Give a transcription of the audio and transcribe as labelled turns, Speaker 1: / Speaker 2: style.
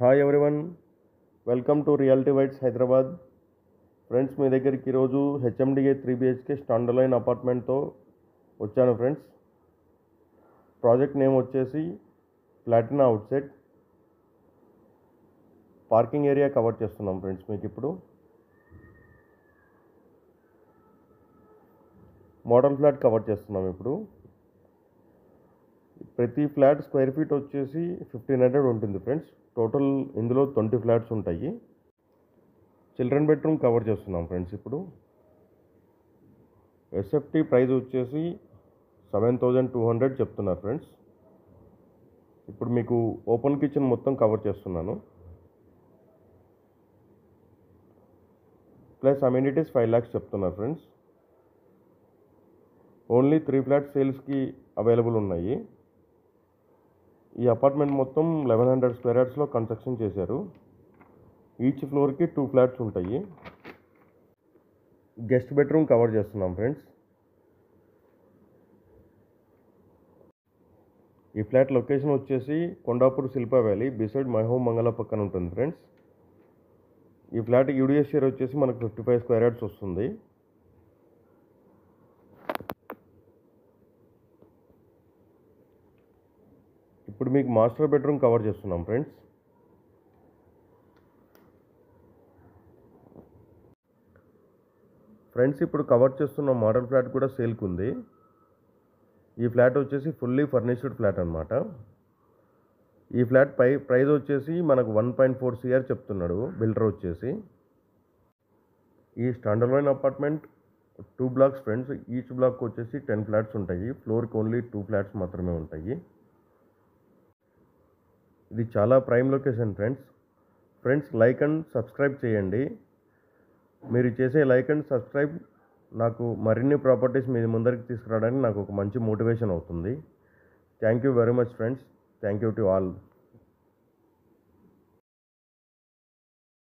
Speaker 1: Hi everyone, welcome to reality whites Hyderabad. Friends, మీ దగ్గరికి ఈరోజు హెచ్ఎండిఏ 3 BHK స్టాండర్లైన్ అపార్ట్మెంట్తో వచ్చాను. ఫ్రెండ్స్, ప్రాజెక్ట్ నేమ్ వచ్చేసి Platina outset. Parking area cover చేస్తున్నాం. ఫ్రెండ్స్, మీకు ఇప్పుడు మోడల్ ఫ్లాట్ కవర్ చేస్తున్నాం. ఇప్పుడు ప్రతి ఫ్లాట్ స్క్వేర్ ఫీట్ వచ్చేసి 1500 ఉంటుంది. ఫ్రెండ్స్, టోటల్ ఇందులో 20 ఫ్లాట్స్ ఉంటాయి. చిల్డ్రన్ బెడ్రూమ్ కవర్ చేస్తున్నాం. ఫ్రెండ్స్, ఇప్పుడు ఎస్ఎఫ్టీ ప్రైస్ వచ్చేసి 7200 చెప్తున్నారు. ఫ్రెండ్స్, ఇప్పుడు మీకు ఓపెన్ కిచెన్ మొత్తం కవర్ చేస్తున్నాను. ప్లస్ అమ్యూనిటీస్ 5 lakhs చెప్తున్నారు. ఫ్రెండ్స్, ఓన్లీ 3 ఫ్లాట్ సేల్స్కి అవైలబుల్ ఉన్నాయి. ఈ అపార్ట్మెంట్ మొత్తం 1100 స్క్వేర్ యార్డ్స్లో కన్స్ట్రక్షన్ చేశారు. ఈచ్ ఫ్లోర్కి 2 ఫ్లాట్స్ ఉంటాయి. గెస్ట్ బెడ్రూమ్ కవర్ చేస్తున్నాం. ఫ్రెండ్స్, ఈ ఫ్లాట్ లొకేషన్ వచ్చేసి Kondapur Shilpa valley beside my home మంగళ పక్కన ఉంటుంది. ఫ్రెండ్స్, ఈ ఫ్లాట్ యూడిఎస్ షేర్ వచ్చేసి మనకు 55 స్క్వేర్ యార్డ్స్ వస్తుంది. ఇప్పుడు మీకు మాస్టర్ బెడ్రూమ్ కవర్ చేస్తున్నాం. ఫ్రెండ్స్, ఇప్పుడు కవర్ చేస్తున్న మోడల్ ఫ్లాట్ కూడా సేల్కి ఉంది. ఈ ఫ్లాట్ వచ్చేసి ఫుల్లీ ఫర్నిష్డ్ ఫ్లాట్ అనమాట. ఈ ఫ్లాట్ ప్రైస్ వచ్చేసి మనకు 1.4 CR చెప్తున్నాడు బిల్డర్ వచ్చేసి. ఈ standalone apartment 2 blocks. Friends, each block వచ్చేసి 10 ఫ్లాట్స్ ఉంటాయి. ఫ్లోర్కి ఓన్లీ 2 ఫ్లాట్స్ మాత్రమే ఉంటాయి. ఇది చాలా prime location. Friends, like and subscribe చేయండి. మీరు చేసే లైక్ అండ్ సబ్స్క్రైబ్ నాకు మరిన్ని ప్రాపర్టీస్ మీ ముందరికి తీసుకురావడానికి నాకు ఒక మంచి మోటివేషన్ అవుతుంది. Thank you very much friends. Thank you to all.